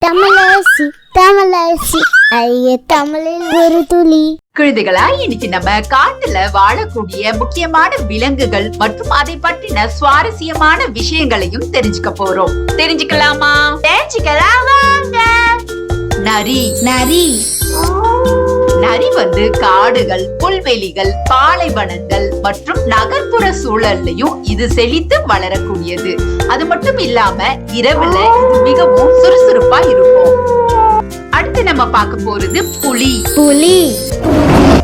தமிழரசி தமிழரசி ஐய தமிழில் ஒரு துளி. குழந்தைகளா, இன்னைக்கு நம்ம காட்டுல வாழக்கூடிய முக்கியமான விலங்குகள் மற்றும் அதை பற்றின சுவாரஸ்யமான விஷயங்களையும் தெரிஞ்சுக்க போறோம். தெரிஞ்சுக்கலாமா? நரி. நரி நரி காடுகள், புல்வெளிகள், பாலைவனங்கள் மற்றும் நகர்ப்புற சூழல்லையும் இது செழித்து வளரக்கூடியது. அது மட்டும் இல்லாம இரவுல இது மிகவும் சுறுசுறுப்பா இருக்கும். அடுத்து நம்ம பார்க்க போறது புலி. புலி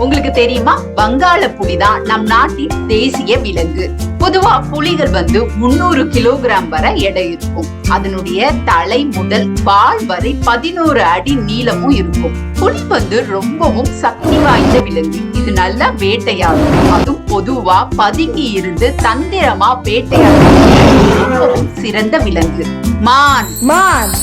உங்களுக்கு தெரியுமா? வங்காள புலிதான் நம் நாட்டின் தேசிய விலங்கு. பொதுவா புலிகள் 300 கிலோகிராம் வரை எடை இருக்கும். அதனுடைய தலை முதல் வால் வரை 11 அடி நீளமும் இருக்கும். புலி ரொம்பவும் சக்தி வாய்ந்த விலங்கு. இது நல்லா வேட்டையாடும். அதுவும் பொதுவா பதுங்கி இருந்து தந்திரமா வேட்டையாடும் ரொம்பவும் சிறந்த விலங்கு. மான். மான்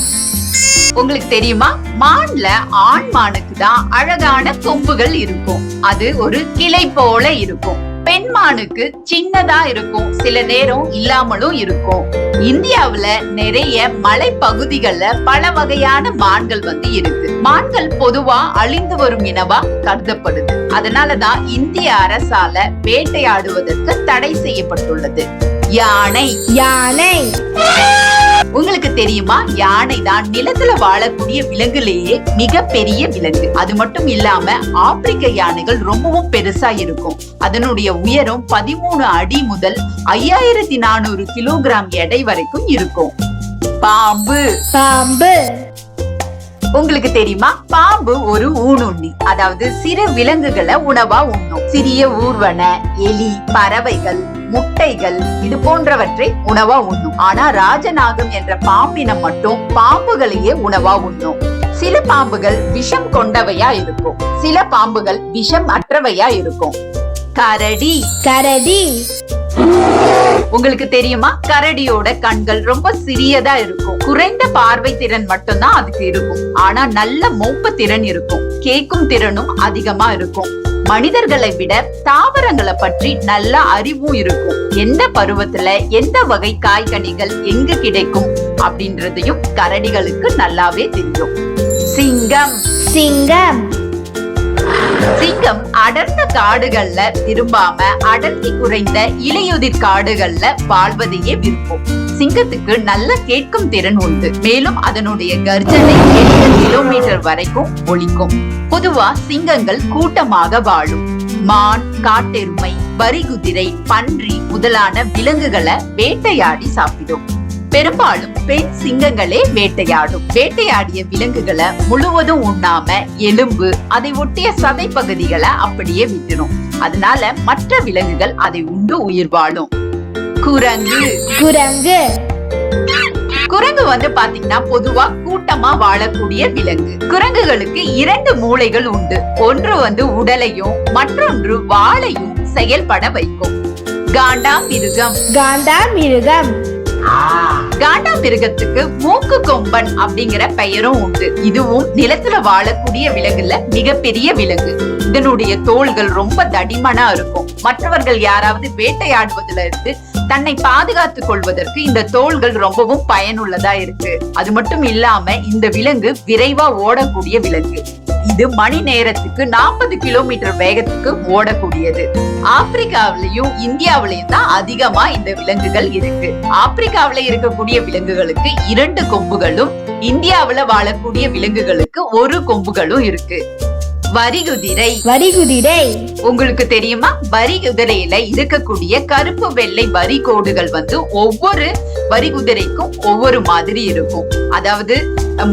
உங்களுக்கு தெரியுமா? மான்ல ஆண் மானுக்கு தான் அழகான கொம்புகள் இருக்கும். அது ஒரு கிளை போல இருக்கும். பெண் மானுக்கு சின்னதா இருக்கும், சில நேரம் இல்லாமலும் இருக்கும். இந்தியாவுல நிறைய மலை பகுதிகள்ல பல வகையான மான்கள் இருக்கு. மான்கள் பொதுவா அழிந்து வரும் இனவா கருதப்படுது. அதனாலதான் இந்திய அரசால வேட்டையாடுவதற்கு தடை செய்யப்பட்டுள்ளது. யானை. யானை உங்களுக்கு தெரியுமா? யானை தான் நிலத்துல வாழக்கூடிய விலங்குலேயே மிக பெரிய விலங்கு. அது மட்டும் இல்லாம ஆப்பிரிக்க யானைகள் ரொம்பவும் பெருசா இருக்கும். அதனுடைய உயரம் 13 அடி முதல் 5400 கிலோகிராம் எடை வரைக்கும் இருக்கும். பாம்பு. பாம்பு உங்களுக்கு தெரியுமா? பாம்பு ஒரு ஊனுண்ணி. அதாவது சிறு விலங்குகளை உணவா உண்ணும். சிறிய ஊர்வன, எலி, பறவைகள், முட்டைகள் இது போன்றவற்றை உணவா உண்ணும். ஆனா ராஜநாகம் என்ற பாம்பினம் மட்டும் பாம்புகளையே உணவா உண்ணும். சில பாம்புகள் விஷம் கொண்டவையா இருக்கும், சில பாம்புகள் விஷம் அற்றவையா இருக்கும். கரடி. கரடி உங்களுக்கு தெரியுமா? கரடியோட கண்கள் ரொம்ப சிறியதா இருக்கும். குறைந்த பார்வை திறன் மட்டும்தான் அதுக்கு இருக்கும். ஆனா நல்ல மோப்ப திறன் இருக்கும். கேட்கும் திறனும் அதிகமா இருக்கும். மனிதர்களை விட தாவரங்களை பற்றி நல்ல அறிவும் இருக்கும். எந்த பருவத்துல எந்த வகை காய்கனிகள் எங்கு கிடைக்கும் அப்படின்றதையும் கரடிகளுக்கு நல்லாவே தெரியும். சிங்கம். சிங்கம் சிங்கம் அடர்ந்த காடுகள்ல விரும்பாம அடர்த்தி குறைந்த இலையுதிர் காடுகள்ல வாழ்வதையே விரும்பும். சிங்கத்துக்கு நல்ல கேட்கும் திறன் உண்டு. மேலும் அதனுடைய கர்ஜனை 8 கிலோமீட்டர் வரைக்கும் ஒலிக்கும். பொதுவா சிங்கங்கள் கூட்டமாக வாழும். மான், காட்டெருமை, வரிகுதிரை, பன்றி முதலான விலங்குகளை வேட்டையாடி சாப்பிடும். பெரும்பாலும் பெண் சிங்கங்களே வேட்டையாடும். வேட்டையாடிய விலங்குகளை முழுவதும் உண்ணாம எலும்பு, அதை ஒட்டிய சதை பகுதிகளை அப்படியே விட்டுரும். அதனால மற்ற விலங்குகள் அதை உண்டு உயிர் வாழும். குரங்கு. குரங்கு குரங்கு பாத்தீங்கன்னா பொதுவா கூட்டமா வாழக்கூடிய விலங்கு. குரங்குகளுக்கு 2 மூளைகள் உண்டு. ஒன்று உடலையும் மற்றொன்று வாளையும் செயல்பட வைக்கும். காண்டாமிருகம். காண்டாமிருகம் காண்டாமிருகத்துக்கு மூக்கு கொம்பன் அப்படிங்கிற பெயரும் உண்டு. இதுவும் நிலத்துல வாழக்கூடிய விலங்குல மிகப்பெரிய விலங்கு. இதனுடைய தோள்கள் ரொம்ப தடிமனா இருக்கும். மற்றவர்கள் யாராவது வேட்டையாடுவதுல இருந்து தன்னை பாதுகாத்துக் கொள்வதற்கு இந்த தோள்கள் ரொம்பவும் பயனுள்ளதா இருக்கு. அது மட்டும் இல்லாம இந்த விலங்கு விரைவா ஓடக்கூடிய விலங்கு. இது மணி நேரத்துக்கு 40 கிலோமீட்டர் வேகத்துக்கு ஓடக்கூடியது. ஆப்பிரிக்காவிலையும் இந்தியாவிலையும் தான் அதிகமா இந்த விலங்குகள் இருக்கு. ஆப்பிரிக்காவில இருக்கக்கூடிய விலங்குகளுக்கு 2 கொம்புகளும், இந்தியாவில வாழக்கூடிய விலங்குகளுக்கு 1 கொம்புகளும் இருக்கு. வரிகுதிரை. வரிகுதிரை உங்களுக்கு தெரியுமா? வரிகுதிரையில இருக்கக்கூடிய கருப்பு வெள்ளை வரி கோடுகள் ஒவ்வொரு வரிகுதிரைக்கும் ஒவ்வொரு மாதிரி இருக்கும். அதாவது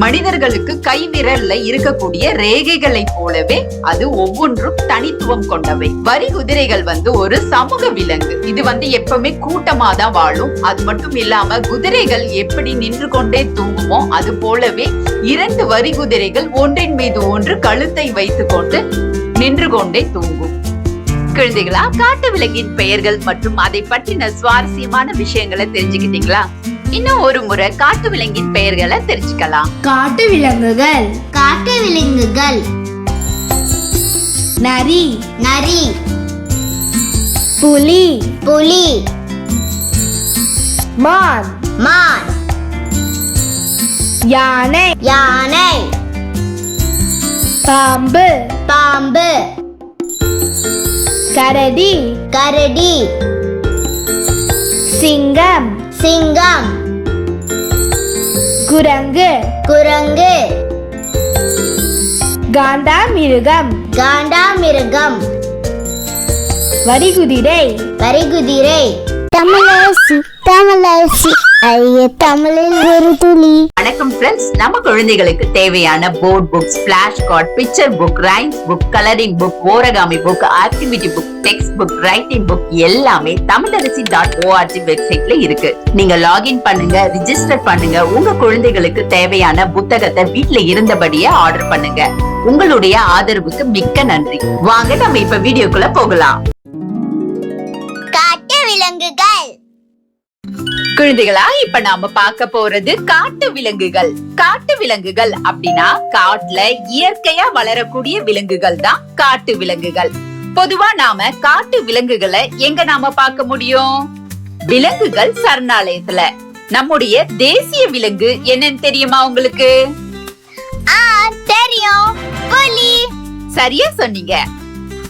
மனிதர்களுக்கு கை விரல்ல இருக்கக்கூடிய ரேகைகளை போலவே அது ஒவ்வொன்றும் தனித்துவம் கொண்டவை. வரிகுதிரைகள் ஒரு சமூக விலங்கு. இது எப்பவுமே கூட்டமா தான் வாழும். அது மட்டும் இல்லாம குதிரைகள் எப்படி நின்று கொண்டே தூங்குமோ அது போலவே 2 வரிகுதிரைகள் ஒன்றின் மீது ஒன்று கழுத்தை வைத்துக் கொண்டு நின்று கொண்டே தூங்கும். குழந்தைகளா, காட்டு விலங்கின் பெயர்கள் மற்றும் அதை பற்றின சுவாரஸ்யமான விஷயங்களை தெரிஞ்சுக்கிட்டீங்களா? இன்னும் ஒரு முறை காட்டு விலங்கின் பெயர்களை தெரிஞ்சுக்கலாம். காட்டு விலங்குகள். காட்டு விலங்குகள். நரி. நரி. புலி. புலி. மான். மான். யானை. யானை. பாம்பு பாம்பு கரடி கரடி சிங்கம் சிங்கம் குரங்கு குரங்கு காண்டாமிருகம் காண்டாமிருகம் வரிகுதிரை வரிகுதிரை தமிழரசி தமிழரசி ஐய தமிழில் ஒரு துளி. வணக்கம் ஃப்ரெண்ட்ஸ், நம்ம குழந்தைகளுக்கு தேவையான board books, flash card, picture book, rhymes book, colouring book, origami book, activity book, text book, writing book எல்லாமே தமிழரசி.org வெப்சைட்ல இருக்கு. நீங்க லாகின் பண்ணுங்க, ரிஜிஸ்டர் பண்ணுங்க. உங்க குழந்தைகளுக்கு தேவையான புத்தகத்தை வீட்ல இருந்தபடியே ஆர்டர் பண்ணுங்க. உங்களுடைய ஆதரவுக்கு மிக்க நன்றி. வாங்க நம்ம இப்ப வீடியோக்குள்ள போகலாம். காட்டு விலங்குகள். குழந்தைகளா, இப்ப நாம பார்க்க போறது காட்டு விலங்குகள். காட்டு விலங்குகள் அப்படின்னா காட்டுல இயற்கையா வளரக்கூடிய விலங்குகள் தான் காட்டு விலங்குகள். பொதுவா நாம காட்டு விலங்குகளை எங்க நாம பார்க்க முடியும்? விலங்குகள் சரணாலயத்துல. நம்முடைய தேசிய விலங்கு என்னன்னு தெரியுமா உங்களுக்கு? தெரியும், புலி. சரியா சொன்னீங்க.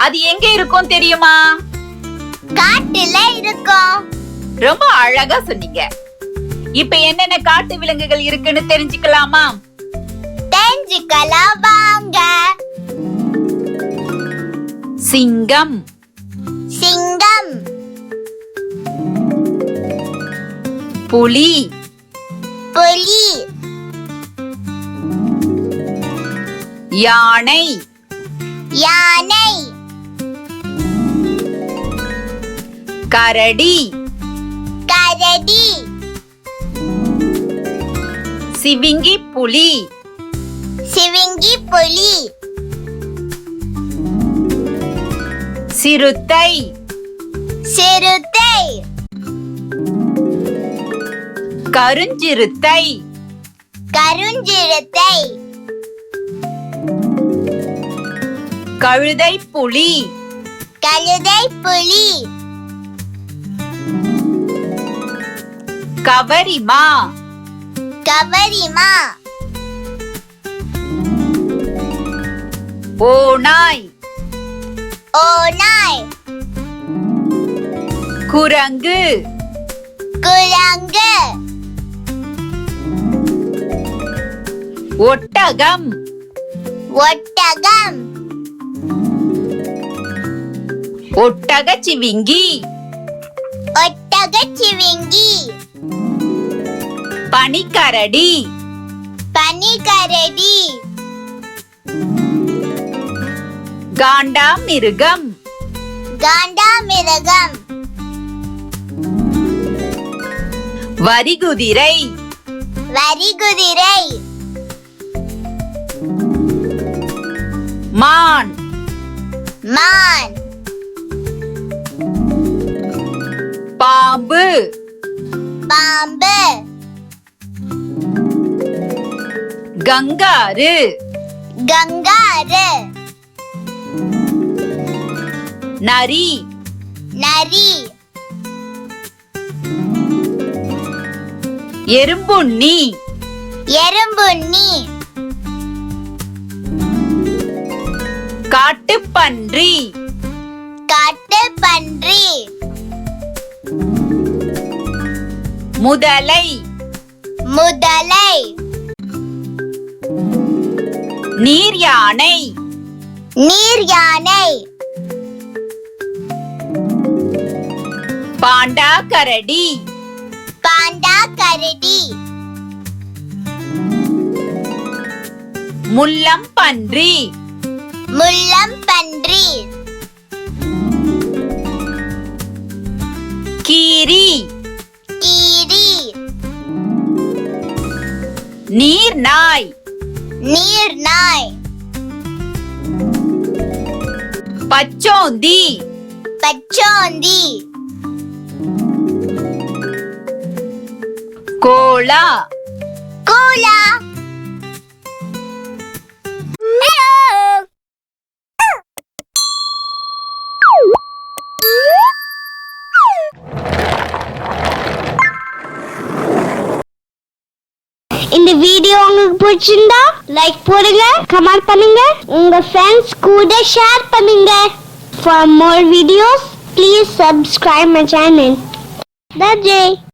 அது எங்க இருக்கும் தெரியுமா? காட்டுல இருக்கும். ரொம்ப அழகா சொன்னீங்க. இப்ப என்னென்ன காட்டு விலங்குகள் இருக்குன்னு தெரிஞ்சுக்கலாமா? தெரிஞ்சுக்கலாம் வாங்க. சிங்கம் சிங்கம் புலி புலி யானை யானை கரடி கரடி சிவிங்கி புலி சிவிங்கி புலி சிறுத்தை சிறுத்தை கருஞ்சிறுத்தை கருஞ்சிறுத்தை கழுதை புலி கழுதை புலி கவரிமா கவரிமா ஓநாய் ஓநாய் குரங்கு குரங்கு ஒட்டகம் ஒட்டகம் ஒட்டகச்சிவிங்கி ஒட்டகச்சிவிங்கி பனிக்கரடி பனிக்கரடி காண்டாமிருகம் காண்டாமிருகம் வரிகுதிரை வரிகுதிரை மான் மான் பாம்பு பாம்பு கங்காரு கங்காரு நரி நரி எறும்புண்ணி எறும்புண்ணி காட்டுப்பன்றி காட்டுப்பன்றி முதலை முதலை நீர் யானை நீர் யானை பாண்டா கரடி பாண்டா கரடி முள்ளம் பன்றி முள்ளம் பன்றி கீரி கீரி நீர் நாய் நீர் நாய் பச்சோந்தி பச்சோந்தி கோலா கோலா இந்த வீடியோ உங்களுக்கு உங்களுக்கு பிடிச்சிருந்தா லைக் போடுங்க, கமெண்ட் பண்ணுங்க, உங்க ஃப்ரெண்ட்ஸ் கூட ஷேர் பண்ணுங்க. For more videos, please subscribe my channel. That's it.